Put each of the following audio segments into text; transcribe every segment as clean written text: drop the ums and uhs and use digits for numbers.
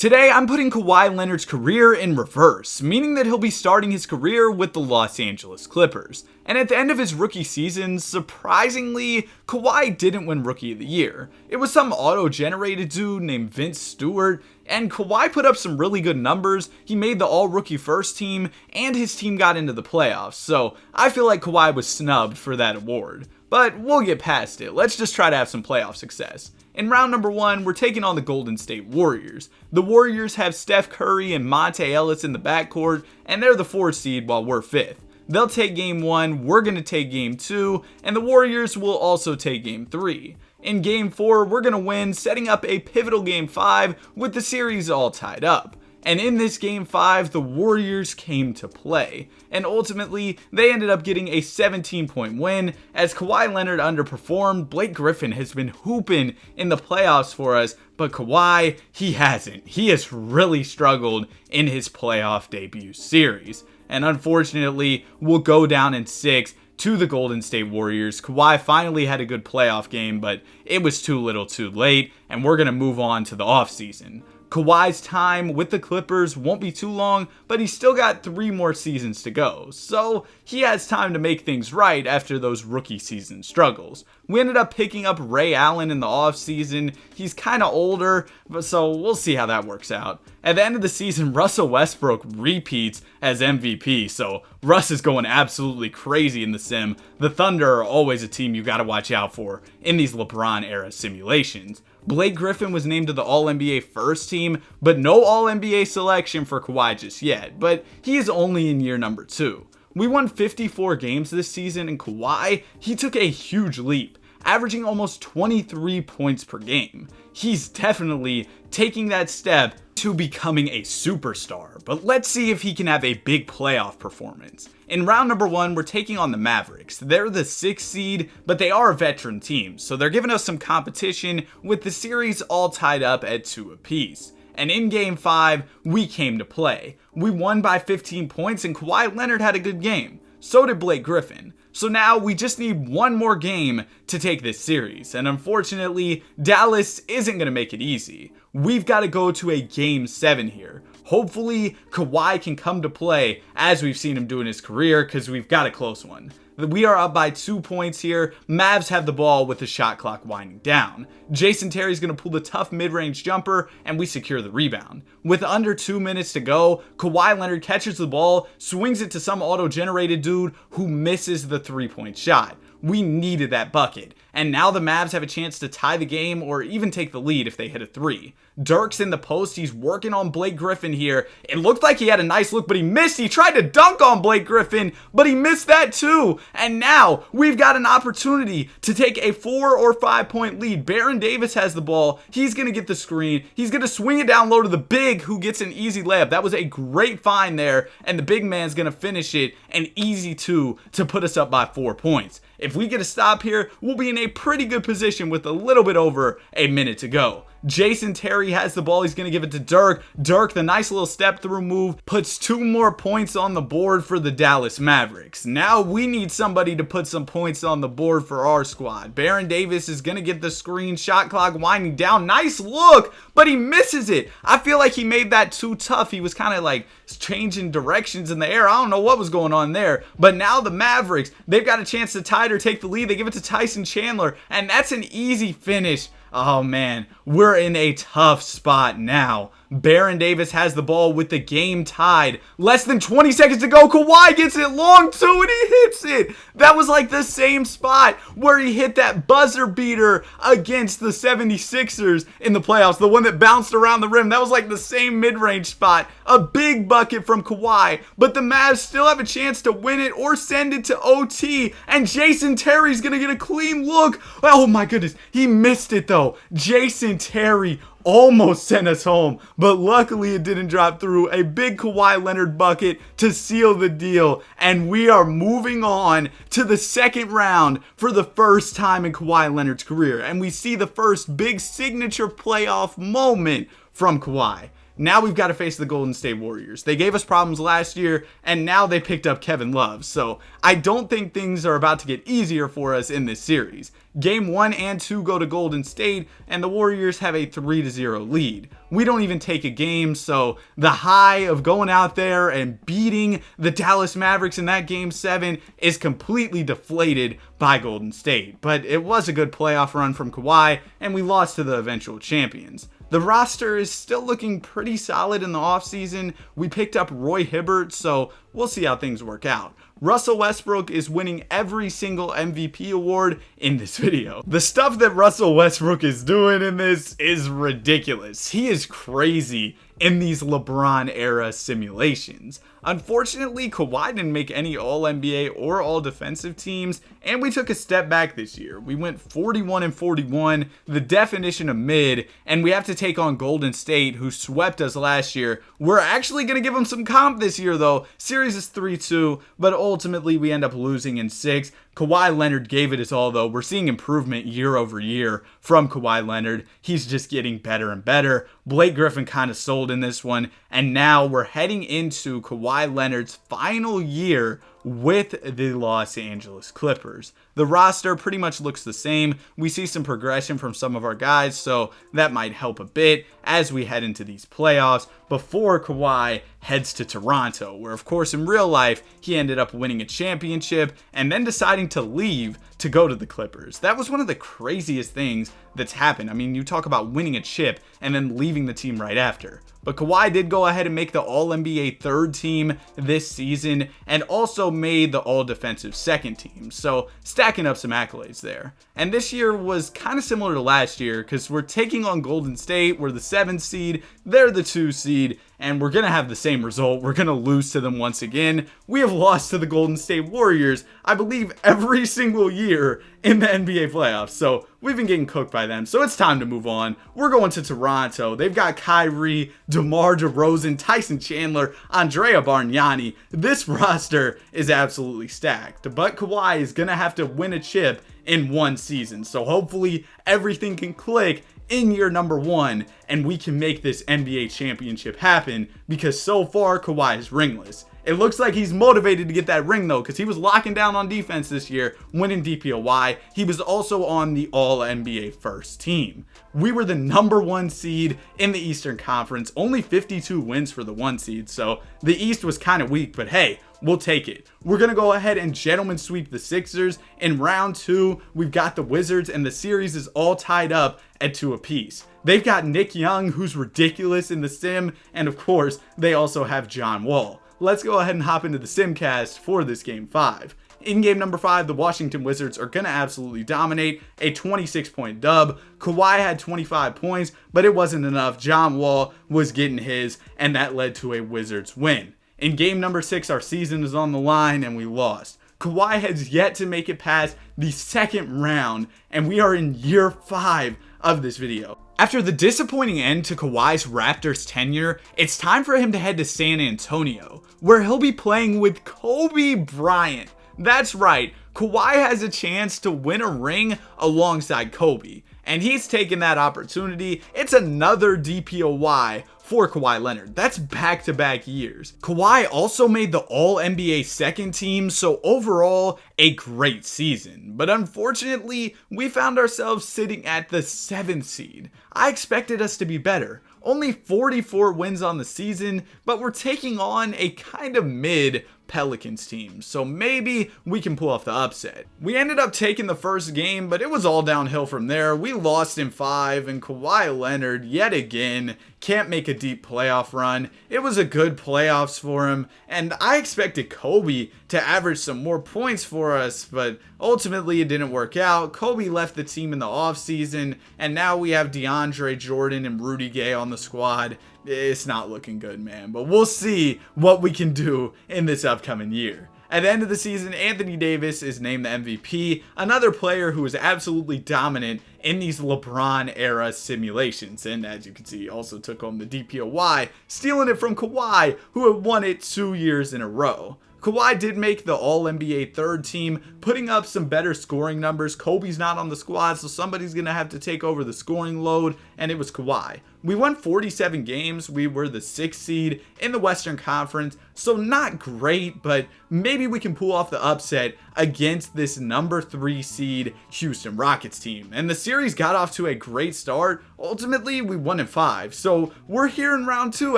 Today, I'm putting Kawhi Leonard's career in reverse, meaning that he'll be starting his career with the Los Angeles Clippers. And at the end of his rookie season, surprisingly, Kawhi didn't win Rookie of the Year. It was some auto-generated dude named Vince Stewart, and Kawhi put up some really good numbers. He made the all-rookie first team, and his team got into the playoffs, so I feel like Kawhi was snubbed for that award. But we'll get past it. Let's just try to have some playoff success. In round number 1, we're taking on the Golden State Warriors. The Warriors have Steph Curry and Monte Ellis in the backcourt, and they're the 4th seed while we're 5th. They'll take game 1, we're going to take game 2, and the Warriors will also take game 3. In game 4, we're going to win, setting up a pivotal game 5 with the series all tied up. And in this game 5, the Warriors came to play. And ultimately, they ended up getting a 17-point win. As Kawhi Leonard underperformed, Blake Griffin has been hooping in the playoffs for us. But Kawhi, he hasn't. He has really struggled in his playoff debut series. And unfortunately, will go down in 6 to the Golden State Warriors. Kawhi finally had a good playoff game, but it was too little too late. And we're going to move on to the offseason. Kawhi's time with the Clippers won't be too long, but he's still got 3 more seasons to go, so he has time to make things right after those rookie season struggles. We ended up picking up Ray Allen in the offseason. He's kind of older, so we'll see how that works out. At the end of the season, Russell Westbrook repeats as MVP, so Russ is going absolutely crazy in the sim. The Thunder are always a team you gotta watch out for in these LeBron-era simulations. Blake Griffin was named to the All-NBA first team, but no All-NBA selection for Kawhi just yet, but he is only in year number 2. We won 54 games this season, and Kawhi, he took a huge leap, averaging almost 23 points per game. He's definitely taking that step to becoming a superstar, but let's see if he can have a big playoff performance. In round number 1, we're taking on the Mavericks. They're the 6th seed, but they are a veteran team, so they're giving us some competition with the series all tied up at 2 apiece. And in game 5, we came to play. We won by 15 points, and Kawhi Leonard had a good game. So did Blake Griffin. So now we just need one more game to take this series, and unfortunately, Dallas isn't going to make it easy. We've got to go to a game 7 here. Hopefully, Kawhi can come to play as we've seen him do in his career, because we've got a close one. We are up by 2 points here. Mavs have the ball with the shot clock winding down. Jason Terry's going to pull the tough mid-range jumper, and we secure the rebound. With under 2 minutes to go, Kawhi Leonard catches the ball, swings it to some auto-generated dude who misses the 3-point shot. We needed that bucket, and now the Mavs have a chance to tie the game or even take the lead if they hit a 3. Dirk's in the post. He's working on Blake Griffin here. It looked like he had a nice look, but he missed. He tried to dunk on Blake Griffin, but he missed that too. And now we've got an opportunity to take a 4 or 5 point lead. Baron Davis has the ball. He's going to get the screen. He's going to swing it down low to the big, who gets an easy layup. That was a great find there, and the big man's going to finish it an easy 2 to put us up by 4 points. If we get a stop here, we'll be in a pretty good position with a little bit over a minute to go. Jason Terry has the ball. He's going to give it to Dirk. Dirk, the nice little step through move, puts 2 more points on the board for the Dallas Mavericks. Now we need somebody to put some points on the board for our squad. Baron Davis is going to get the screen. Shot clock winding down. Nice look, but he misses it. I feel like he made that too tough. He was kind of like changing directions in the air. I don't know what was going on there. But now the Mavericks, they've got a chance to tie it or take the lead. They give it to Tyson Chandler, and that's an easy finish. Oh man, we're in a tough spot now. Baron Davis has the ball with the game tied. Less than 20 seconds to go. Kawhi gets it long too, and he hits it. That was like the same spot where he hit that buzzer beater against the 76ers in the playoffs. The one that bounced around the rim. That was like the same mid-range spot. A big bucket from Kawhi. But the Mavs still have a chance to win it or send it to OT. And Jason Terry's going to get a clean look. Oh my goodness. He missed it though. Jason Terry almost sent us home, but luckily it didn't drop through. A big Kawhi Leonard bucket to seal the deal, and we are moving on to the second round for the first time in Kawhi Leonard's career, and we see the first big signature playoff moment from Kawhi. Now we've got to face the Golden State Warriors. They gave us problems last year, and now they picked up Kevin Love. So I don't think things are about to get easier for us in this series. Game 1 and 2 go to Golden State, and the Warriors have a 3-0 lead. We don't even take a game, so the high of going out there and beating the Dallas Mavericks in that Game 7 is completely deflated by Golden State. But it was a good playoff run from Kawhi, and we lost to the eventual champions. The roster is still looking pretty solid in the offseason. We picked up Roy Hibbert, so we'll see how things work out. Russell Westbrook is winning every single MVP award in this video. The stuff that Russell Westbrook is doing in this is ridiculous. He is crazy in these LeBron era simulations. Unfortunately, Kawhi didn't make any All-NBA or All-Defensive teams, and we took a step back this year. We went 41-41, the definition of mid, and we have to take on Golden State, who swept us last year. We're actually going to give them some comp this year, though. Series is 3-2, but ultimately we end up losing in 6. Kawhi Leonard gave it his all, though. We're seeing improvement year over year from Kawhi Leonard. He's just getting better and better. Blake Griffin kind of sold in this one, and now we're heading into Kawhi Leonard's final year with the Los Angeles Clippers. The roster pretty much looks the same. We see some progression from some of our guys, so that might help a bit as we head into these playoffs before Kawhi heads to Toronto, where of course in real life he ended up winning a championship and then deciding to leave to go to the Clippers. That was one of the craziest things that's happened. I mean, you talk about winning a chip and then leaving the team right after. But Kawhi did go ahead and make the All-NBA third team this season and also made the All-Defensive second team. So stacking up some accolades there. And this year was kind of similar to last year because we're taking on Golden State. We're the 7th seed. They're the 2 seed. And we're going to have the same result. We're going to lose to them once again. We have lost to the Golden State Warriors, I believe, every single year in the NBA playoffs. So we've been getting cooked by them. So it's time to move on. We're going to Toronto. They've got Kyrie, DeMar DeRozan, Tyson Chandler, Andrea Bargnani. This roster is absolutely stacked. But Kawhi is going to have to win a chip in one season. So hopefully everything can click in year number 1 and we can make this NBA championship happen, because so far Kawhi is ringless. It looks like he's motivated to get that ring though, because he was locking down on defense this year, winning DPOY. He was also on the All-NBA first team. We were the number 1 seed in the Eastern Conference, only 52 wins for the 1 seed, so the East was kind of weak, but hey, we'll take it. We're going to go ahead and gentlemen sweep the Sixers. In round 2, we've got the Wizards, and the series is all tied up at 2 apiece. They've got Nick Young, who's ridiculous in the sim, and of course, they also have John Wall. Let's go ahead and hop into the Simcast for this Game 5. In game number 5, the Washington Wizards are going to absolutely dominate, a 26-point dub. Kawhi had 25 points, but it wasn't enough. John Wall was getting his, and that led to a Wizards win. In game number 6, our season is on the line, and we lost. Kawhi has yet to make it past the second round, and we are in year 5 of this video. After the disappointing end to Kawhi's Raptors tenure, it's time for him to head to San Antonio, where he'll be playing with Kobe Bryant. That's right, Kawhi has a chance to win a ring alongside Kobe, and he's taken that opportunity. It's another DPOY for Kawhi Leonard. That's back-to-back years. Kawhi also made the All-NBA second team, so overall, a great season. But unfortunately, we found ourselves sitting at the 7th seed. I expected us to be better. Only 44 wins on the season, but we're taking on a kind of mid Pelicans team, so maybe we can pull off the upset. We ended up taking the first game, but it was all downhill from there. We lost in 5, and Kawhi Leonard, yet again, can't make a deep playoff run. It was a good playoffs for him, and I expected Kobe to average some more points for us, but ultimately it didn't work out. Kobe left the team in the offseason, and now we have DeAndre Jordan and Rudy Gay on the squad. It's not looking good, man, but we'll see what we can do in this upcoming year. At the end of the season, Anthony Davis is named the MVP, another player who is absolutely dominant in these LeBron era simulations, and as you can see, also took home the DPOY, stealing it from Kawhi, who had won it 2 years in a row. Kawhi did make the All-NBA third team, putting up some better scoring numbers. Kobe's not on the squad, so somebody's going to have to take over the scoring load, and it was Kawhi. We won 47 games. We were the 6th seed in the Western Conference, so not great, but maybe we can pull off the upset against this number 3 seed Houston Rockets team. And the series got off to a great start. Ultimately, we won in 5, so we're here in round 2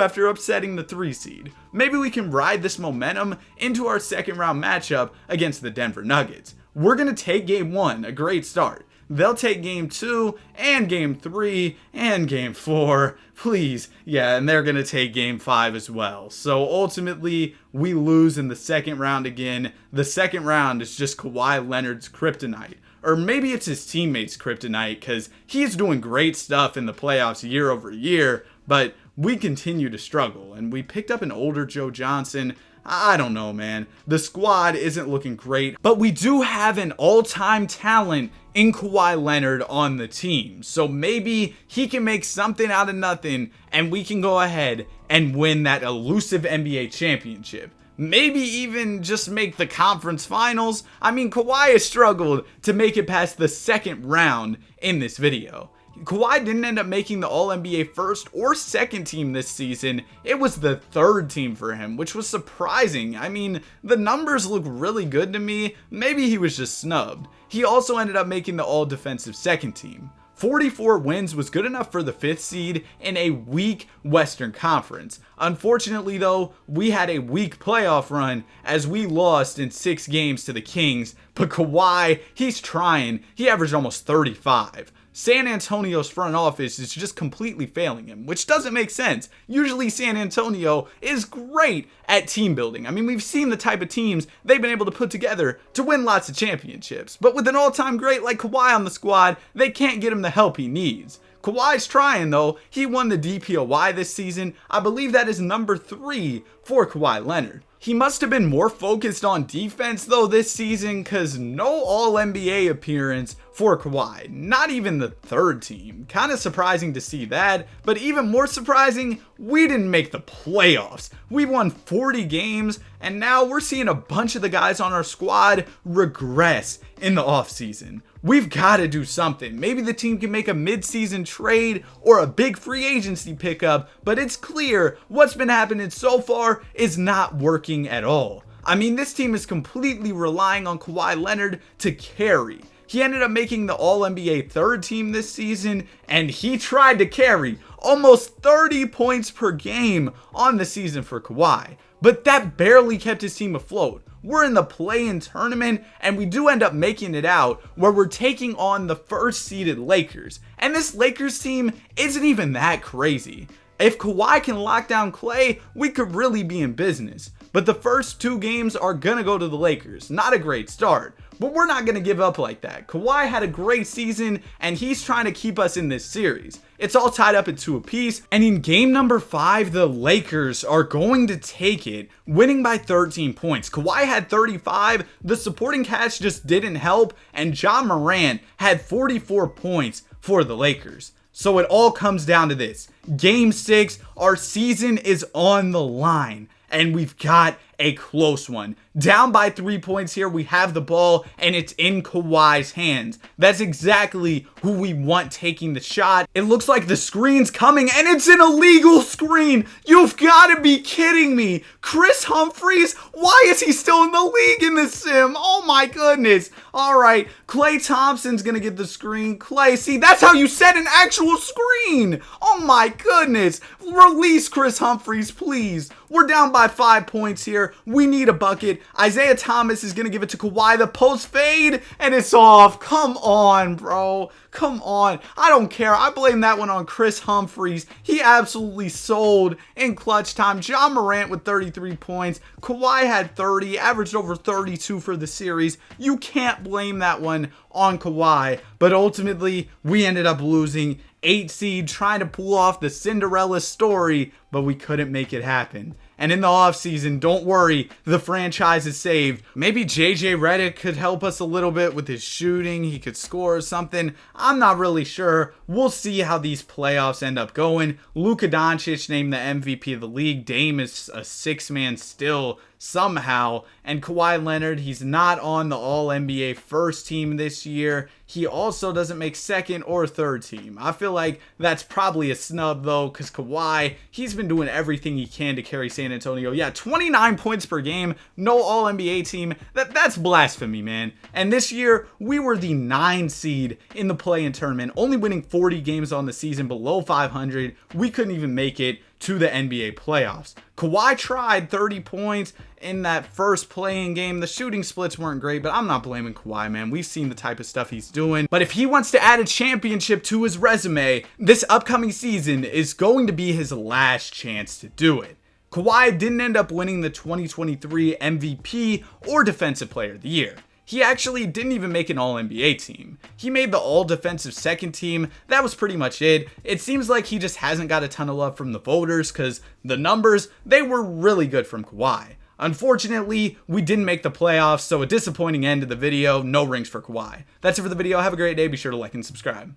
after upsetting the 3 seed. Maybe we can ride this momentum into our second round matchup against the Denver Nuggets. We're going to take game 1, a great start. They'll take game 2 and game 3 and game 4, please. Yeah, and they're going to take game 5 as well. So ultimately, we lose in the second round again. The second round is just Kawhi Leonard's kryptonite. Or maybe it's his teammates' kryptonite, because he's doing great stuff in the playoffs year over year, but we continue to struggle. And we picked up an older Joe Johnson. I don't know, man. The squad isn't looking great, but we do have an all-time talent in Kawhi Leonard on the team. So maybe he can make something out of nothing and we can go ahead and win that elusive NBA championship. Maybe even just make the conference finals. I mean, Kawhi has struggled to make it past the second round in this video. Kawhi didn't end up making the All-NBA first or second team this season. It was the third team for him, which was surprising. I mean, the numbers look really good to me. Maybe he was just snubbed. He also ended up making the All-Defensive second team. 44 wins was good enough for the 5th seed in a weak Western Conference. Unfortunately though, we had a weak playoff run as we lost in 6 games to the Kings, but Kawhi, he's trying. He averaged almost 35. San Antonio's front office is just completely failing him, which doesn't make sense. Usually San Antonio is great at team building. I mean, we've seen the type of teams they've been able to put together to win lots of championships. But with an all-time great like Kawhi on the squad, they can't get him the help he needs. Kawhi's trying though. He won the DPOY this season. I believe that is number 3 for Kawhi Leonard. He must have been more focused on defense though this season, cause no All-NBA appearance for Kawhi. Not even the third team. Kind of surprising to see that, but even more surprising, we didn't make the playoffs. We won 40 games, and now we're seeing a bunch of the guys on our squad regress in the offseason. We've got to do something. Maybe the team can make a mid-season trade or a big free agency pickup, but it's clear what's been happening so far is not working at all. I mean, this team is completely relying on Kawhi Leonard to carry. He ended up making the All-NBA third team this season, and he tried to carry almost 30 points per game on the season for Kawhi. But that barely kept his team afloat. We're in the play-in tournament, and we do end up making it out, where we're taking on the first-seeded Lakers. And this Lakers team isn't even that crazy. If Kawhi can lock down Klay, we could really be in business. But the first 2 games are gonna go to the Lakers. Not a great start, but we're not gonna give up like that. Kawhi had a great season, and he's trying to keep us in this series. It's all tied up at 2 apiece, and in game number 5, the Lakers are going to take it, winning by 13 points. Kawhi had 35, the supporting cast just didn't help, and Ja Morant had 44 points for the Lakers. So it all comes down to this. Game 6, our season is on the line, and we've got a close one. Down by 3 points here, we have the ball, and it's in Kawhi's hands. That's exactly who we want taking the shot. It looks like the screen's coming, and it's an illegal screen. You've got to be kidding me. Chris Humphries, why is he still in the league in this sim? Oh my goodness. All right, Klay Thompson's gonna get the screen. Klay, see, that's how you set an actual screen. Oh my goodness. Release Chris Humphries, please. We're down by 5 points here. We need a bucket. Isaiah Thomas is going to give it to Kawhi. The post fade, and it's off. Come on, bro. Come on. I don't care. I blame that one on Chris Humphries. He absolutely sold in clutch time. Ja Morant with 33 points. Kawhi had 30, averaged over 32 for the series. You can't blame that one on Kawhi. But ultimately, we ended up losing. 8 seed, trying to pull off the Cinderella story, but we couldn't make it happen. And in the offseason, don't worry, the franchise is saved. Maybe JJ Redick could help us a little bit with his shooting. He could score or something. I'm not really sure. We'll see how these playoffs end up going. Luka Doncic named the MVP of the league. Dame is a 6-man still. somehow. And Kawhi Leonard, he's not on the All-NBA first team this year. He also doesn't make second or third team. I feel like that's probably a snub though, because Kawhi, he's been doing everything he can to carry San Antonio. Yeah, 29 points per game, no All-NBA team. That's blasphemy, man. And this year, we were the 9 seed in the play-in tournament, only winning 40 games on the season, below 500. We couldn't even make it to the NBA playoffs. Kawhi tried 30 points in that first play-in game. The shooting splits weren't great, but I'm not blaming Kawhi, man. We've seen the type of stuff he's doing. But if he wants to add a championship to his resume, this upcoming season is going to be his last chance to do it. Kawhi didn't end up winning the 2023 MVP or Defensive Player of the Year. He actually didn't even make an All-NBA team. He made the All-Defensive second team. That was pretty much it. It seems like he just hasn't got a ton of love from the voters because the numbers, they were really good from Kawhi. Unfortunately, we didn't make the playoffs, so a disappointing end to the video. No rings for Kawhi. That's it for the video. Have a great day. Be sure to like and subscribe.